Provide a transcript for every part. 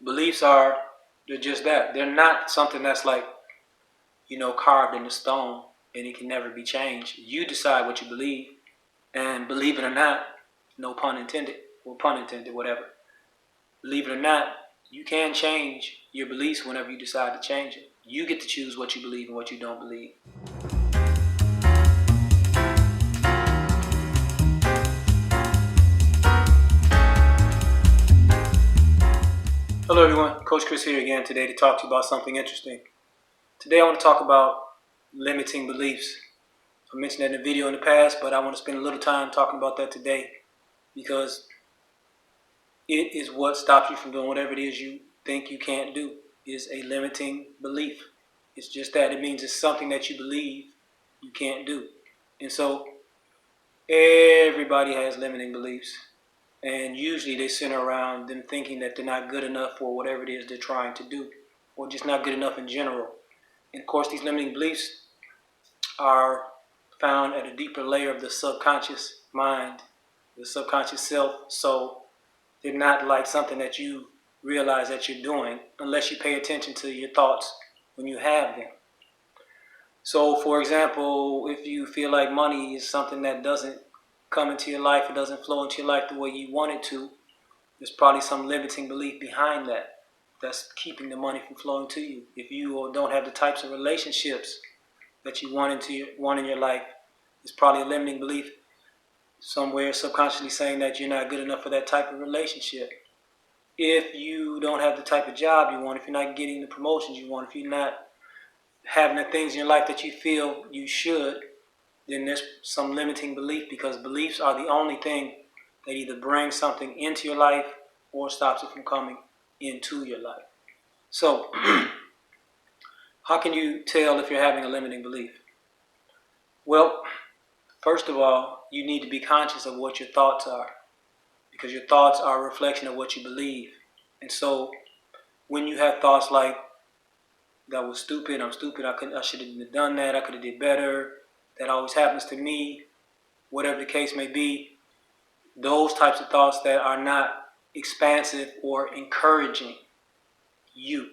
Beliefs they're just that. They're not something that's like, carved in the stone and it can never be changed. You decide what you believe, and believe it or not, no pun intended, or pun intended, whatever. Believe it or not, you can change your beliefs whenever you decide to change it. You get to choose what you believe and what you don't believe. Hello everyone, Coach Chris here again today to talk to you about something interesting. Today I want to talk about limiting beliefs. I mentioned that in a video in the past, but I want to spend a little time talking about that today because it is what stops you from doing whatever it is you think you can't do. Is a limiting belief. It's just that. It means it's something that you believe you can't do. And so everybody has limiting beliefs. And usually they center around them thinking that they're not good enough for whatever it is they're trying to do, or just not good enough in general. And of course, these limiting beliefs are found at a deeper layer of the subconscious mind, the subconscious self. So they're not like something that you realize that you're doing unless you pay attention to your thoughts when you have them. So, for example, if you feel like money is something that doesn't come into your life, it doesn't flow into your life the way you want it to, there's probably some limiting belief behind that that's keeping the money from flowing to you. If you don't have the types of relationships that you want in your life, it's probably a limiting belief somewhere subconsciously saying that you're not good enough for that type of relationship. If you don't have the type of job you want, if you're not getting the promotions you want, if you're not having the things in your life that you feel you should, then there's some limiting belief, because beliefs are the only thing that either brings something into your life or stops it from coming into your life. So, how can you tell if you're having a limiting belief? Well, first of all, you need to be conscious of what your thoughts are, because your thoughts are a reflection of what you believe. And so, when you have thoughts like, that was stupid, I'm stupid, I should have done that, I could have did better, that always happens to me, whatever the case may be, those types of thoughts that are not expansive or encouraging you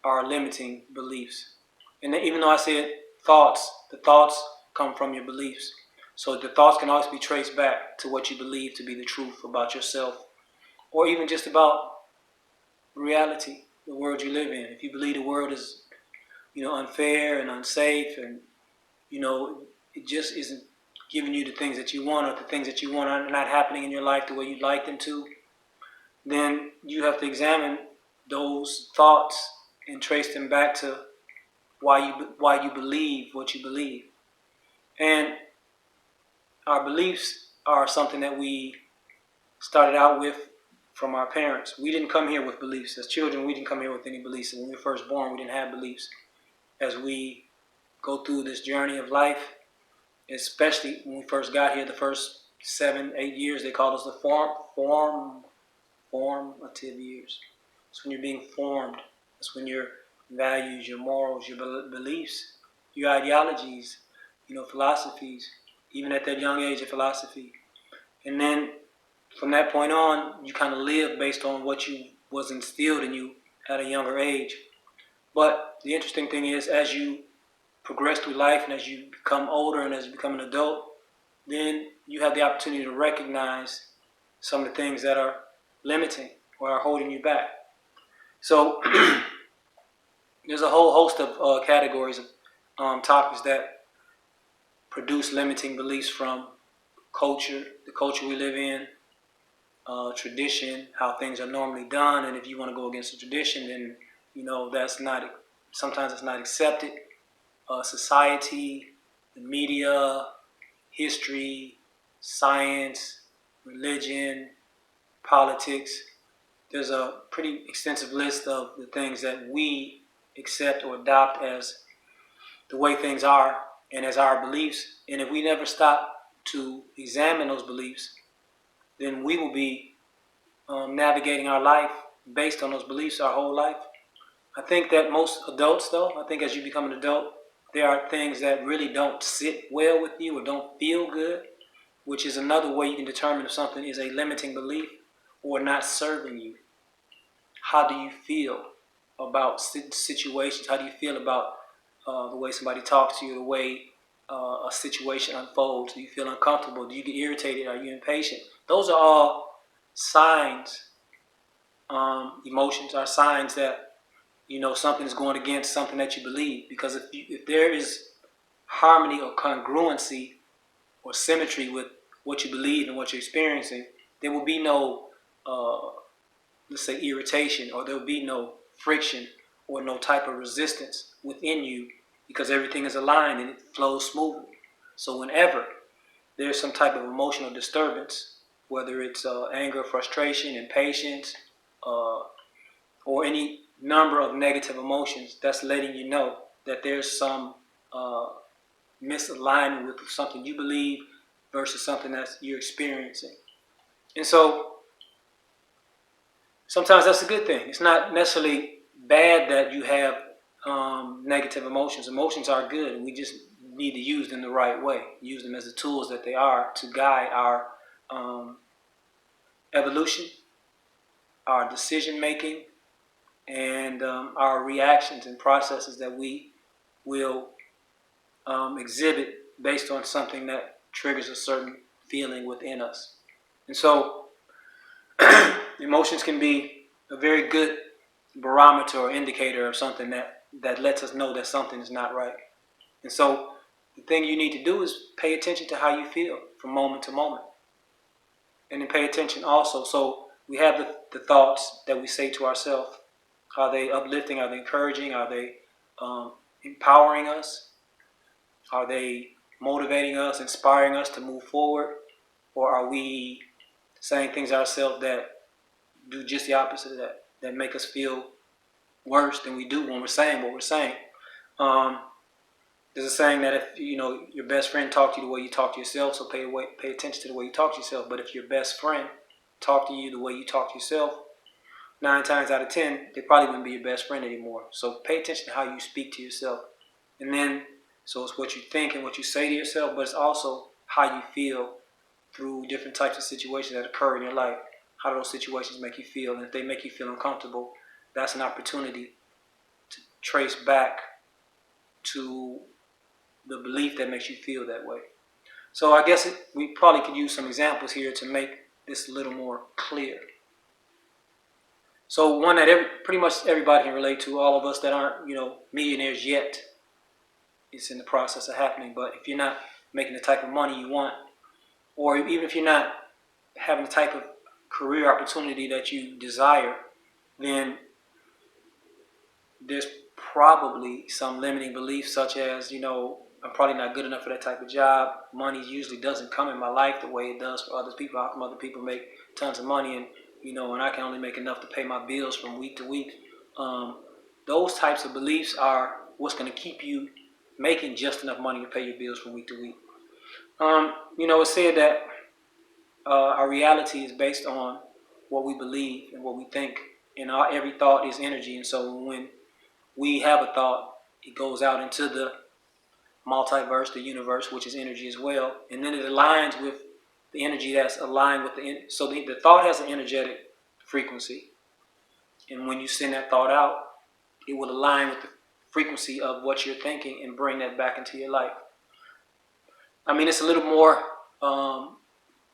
are limiting beliefs. And even though I said thoughts, the thoughts come from your beliefs. So the thoughts can always be traced back to what you believe to be the truth about yourself, or even just about reality, the world you live in. If you believe the world is, unfair and unsafe, and it just isn't giving you the things that you want, or the things that you want are not happening in your life the way you'd like them to, then you have to examine those thoughts and trace them back to why you believe what you believe. And our beliefs are something that we started out with from our parents. We didn't come here with beliefs. As children, we didn't come here with any beliefs. When we were first born, we didn't have beliefs. As we go through this journey of life, especially when we first got here, the first 7-8 years, they call us the formative years. It's when you're being formed. It's when your values, your morals, your beliefs, your ideologies, philosophies, even at that young age of philosophy. And then from that point on, you kind of live based on what was instilled in you at a younger age. But the interesting thing is, as you progress through life and as you become older and as you become an adult, then you have the opportunity to recognize some of the things that are limiting or are holding you back. So there's a whole host of categories of topics that produce limiting beliefs, from culture, the culture we live in, tradition, how things are normally done, and if you want to go against the tradition, then sometimes it's not accepted. Society, the media, history, science, religion, politics. There's a pretty extensive list of the things that we accept or adopt as the way things are and as our beliefs. And if we never stop to examine those beliefs, then we will be navigating our life based on those beliefs our whole life. I think that most adults, though, as you become an adult, there are things that really don't sit well with you or don't feel good, which is another way you can determine if something is a limiting belief or not serving you. how do you feel about situations? How do you feel about the way somebody talks to you, the way a situation unfolds? Do you feel uncomfortable? Do you get irritated? Are you impatient? Those are all signs. Emotions are signs that something is going against something that you believe. Because if there is harmony or congruency or symmetry with what you believe and what you're experiencing, there will be no, let's say, irritation, or there will be no friction or no type of resistance within you, because everything is aligned and it flows smoothly. So whenever there's some type of emotional disturbance, whether it's anger, frustration, impatience, uh, or any number of negative emotions, that's letting you know that there's some uh, misalignment with something you believe versus something that you're experiencing. And so sometimes that's a good thing. It's not necessarily bad that you have negative emotions. Emotions are good, and we just need to use them the right way. Use them as the tools that they are to guide our evolution, our decision making, and our reactions and processes that we will exhibit based on something that triggers a certain feeling within us. And so emotions can be a very good barometer or indicator of something that lets us know that something is not right. And so the thing you need to do is pay attention to how you feel from moment to moment. And then pay attention also. So we have the thoughts that we say to ourselves. Are they uplifting? Are they encouraging? Are they empowering us? Are they motivating us, inspiring us to move forward? Or are we saying things ourselves that do just the opposite of that make us feel worse than we do when we're saying what we're saying? There's a saying that if your best friend talked to you the way you talk to yourself, so pay attention to the way you talk to yourself. But if your best friend talked to you the way you talk to yourself, 9 times out of 10, they probably wouldn't be your best friend anymore. So pay attention to how you speak to yourself. And then, so it's what you think and what you say to yourself, but it's also how you feel through different types of situations that occur in your life. How do those situations make you feel? And if they make you feel uncomfortable, that's an opportunity to trace back to the belief that makes you feel that way. So I guess we probably could use some examples here to make this a little more clear. So one that pretty much everybody can relate to, all of us that aren't, millionaires yet. It's in the process of happening. But if you're not making the type of money you want, or even if you're not having the type of career opportunity that you desire, then there's probably some limiting beliefs, such as, I'm probably not good enough for that type of job. Money usually doesn't come in my life the way it does for other people. How come other people make tons of money and I can only make enough to pay my bills from week to week? Those types of beliefs are what's going to keep you making just enough money to pay your bills from week to week. It's said that our reality is based on what we believe and what we think, and every thought is energy. And so when we have a thought, it goes out into the multiverse, the universe, which is energy as well, and then it aligns with the energy that's aligned with so the thought has an energetic frequency, and when you send that thought out, it will align with the frequency of what you're thinking and bring that back into your life. I mean, it's a little more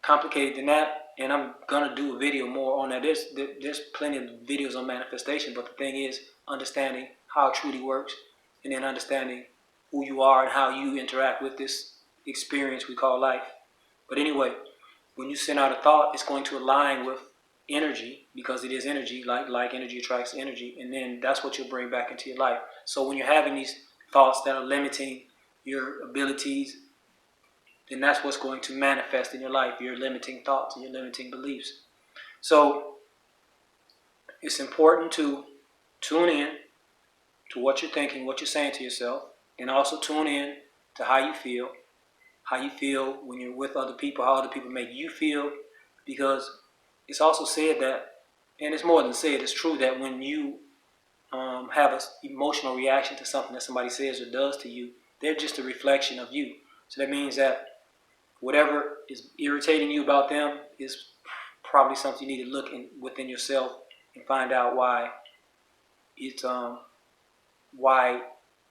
complicated than that, and I'm gonna do a video more on that. There's plenty of videos on manifestation, but the thing is understanding how it truly works, and then understanding who you are and how you interact with this experience we call life. But anyway, when you send out a thought, it's going to align with energy, because it is energy. Like energy attracts energy, and then that's what you'll bring back into your life. So when you're having these thoughts that are limiting your abilities, then that's what's going to manifest in your life, your limiting thoughts and your limiting beliefs. So it's important to tune in to what you're thinking, what you're saying to yourself, and also tune in to how you feel when you're with other people, how other people make you feel, because it's also said that, and it's more than said, it's true that when you have an emotional reaction to something that somebody says or does to you, they're just a reflection of you. So that means that whatever is irritating you about them is probably something you need to look within yourself and find out why it's why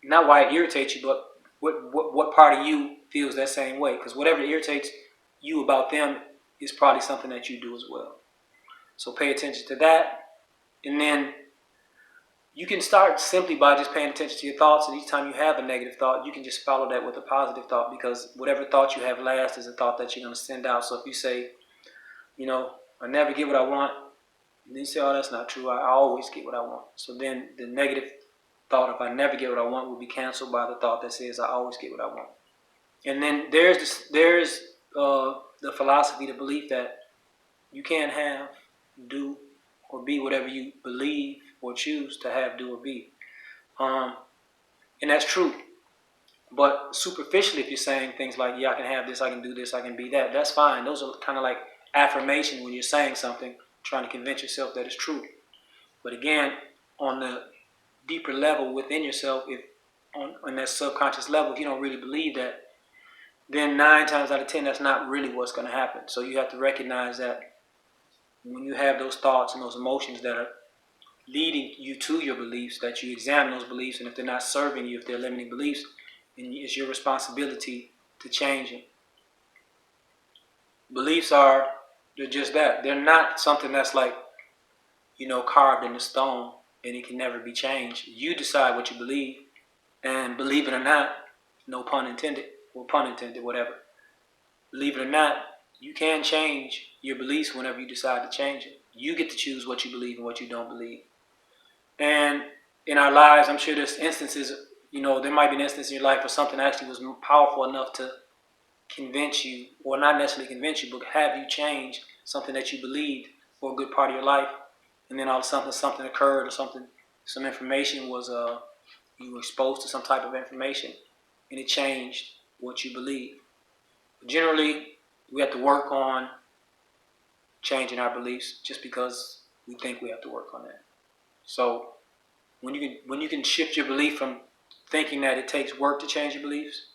not why it irritates you, but what part of you feels that same way. Because whatever irritates you about them is probably something that you do as well. So pay attention to that, and then you can start simply by just paying attention to your thoughts, and each time you have a negative thought, you can just follow that with a positive thought, because whatever thought you have last is a thought that you're going to send out. So if you say, I never get what I want, and then you say, oh, that's not true, I always get what I want. So then the negative thought of I never get what I want will be canceled by the thought that says I always get what I want. And then there's the philosophy, the belief that you can't have, do, or be whatever you believe or choose to have, do, or be. And that's true. But superficially, if you're saying things like, yeah, I can have this, I can do this, I can be that, that's fine. Those are kind of like affirmation when you're saying something, trying to convince yourself that it's true. But again, on the deeper level within yourself, if on that subconscious level, if you don't really believe that, then 9 times out of 10, that's not really what's going to happen. So you have to recognize that when you have those thoughts and those emotions that are leading you to your beliefs, that you examine those beliefs, and if they're not serving you, if they're limiting beliefs, then it's your responsibility to change them. Beliefs they're just that. They're not something that's like, carved in the stone and it can never be changed. You decide what you believe, and believe it or not, no pun intended, or pun intended, whatever. Believe it or not, you can change your beliefs whenever you decide to change it. You get to choose what you believe and what you don't believe. And in our lives, I'm sure there's instances, there might be an instance in your life where something actually was powerful enough to convince you, or not necessarily convince you, but have you change something that you believed for a good part of your life. And then all of a sudden something occurred, or some information was, you were exposed to some type of information, and it changed what you believe. But generally, we have to work on changing our beliefs just because we think we have to work on that. So when you can shift your belief from thinking that it takes work to change your beliefs,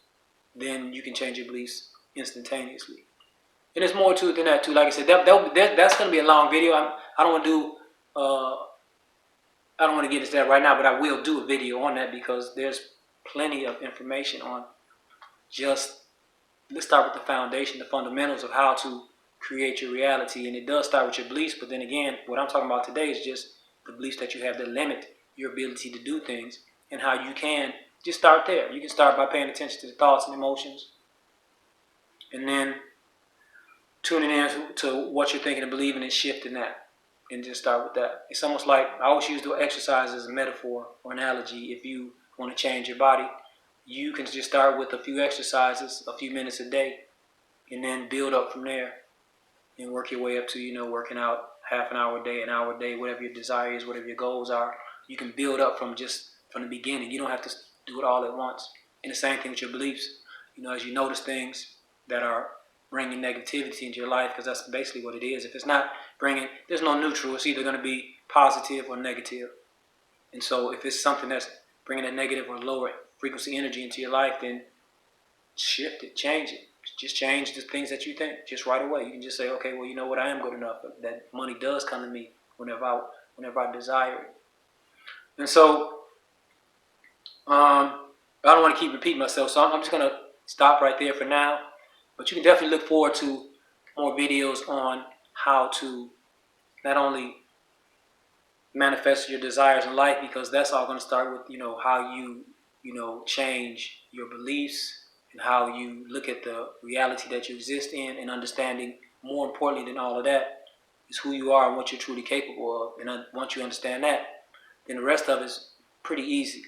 then you can change your beliefs instantaneously. And there's more to it than that too. Like I said, that's going to be a long video. I don't want to do. I don't want to get into that right now, but I will do a video on that, because there's plenty of information on just. Let's start with the foundation, the fundamentals of how to create your reality. And it does start with your beliefs, but then again, what I'm talking about today is just the beliefs that you have that limit your ability to do things, and how you can just start there. You can start by paying attention to the thoughts and emotions, and then tuning in to what you're thinking and believing, and shifting that, and just start with that. It's almost like, I always use the exercise as a metaphor or analogy. If you want to change your body, you can just start with a few exercises, a few minutes a day, and then build up from there, and work your way up to, working out half an hour a day, an hour a day, whatever your desire is, whatever your goals are. You can build up from the beginning. You don't have to do it all at once. And the same thing with your beliefs. As you notice things that are bringing negativity into your life, because that's basically what it is. If it's not there's no neutral. It's either going to be positive or negative. And so if it's something that's bringing a negative or lower frequency energy into your life, then shift it, change it. Just change the things that you think, just right away. You can just say, okay, well, you know what, I am good enough. That money does come to me whenever I desire it. And so, I don't want to keep repeating myself, so I'm just going to stop right there for now. But you can definitely look forward to more videos on how to not only manifest your desires in life, because that's all going to start with, how you, change your beliefs, and how you look at the reality that you exist in, and understanding, more importantly than all of that, is who you are and what you're truly capable of. And once you understand that, then the rest of it is pretty easy.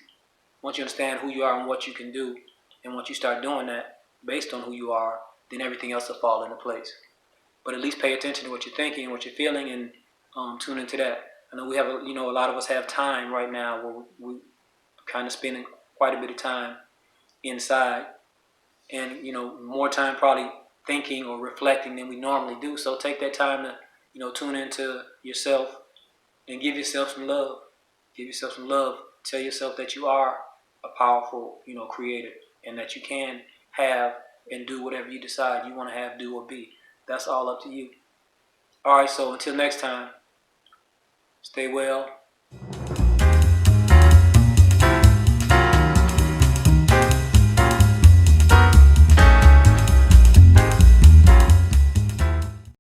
Once you understand who you are and what you can do, and once you start doing that based on who you are, then everything else will fall into place. But at least pay attention to what you're thinking and what you're feeling, and tune into that. I know we have, a lot of us have time right now where we kind of spending quite a bit of time inside, and more time probably thinking or reflecting than we normally do. So take that time to tune into yourself, and give yourself some love. Give yourself some love. Tell yourself that you are a powerful creator, and that you can have and do whatever you decide you want to have, do, or be. That's all up to you. All right, so until next time, Stay well.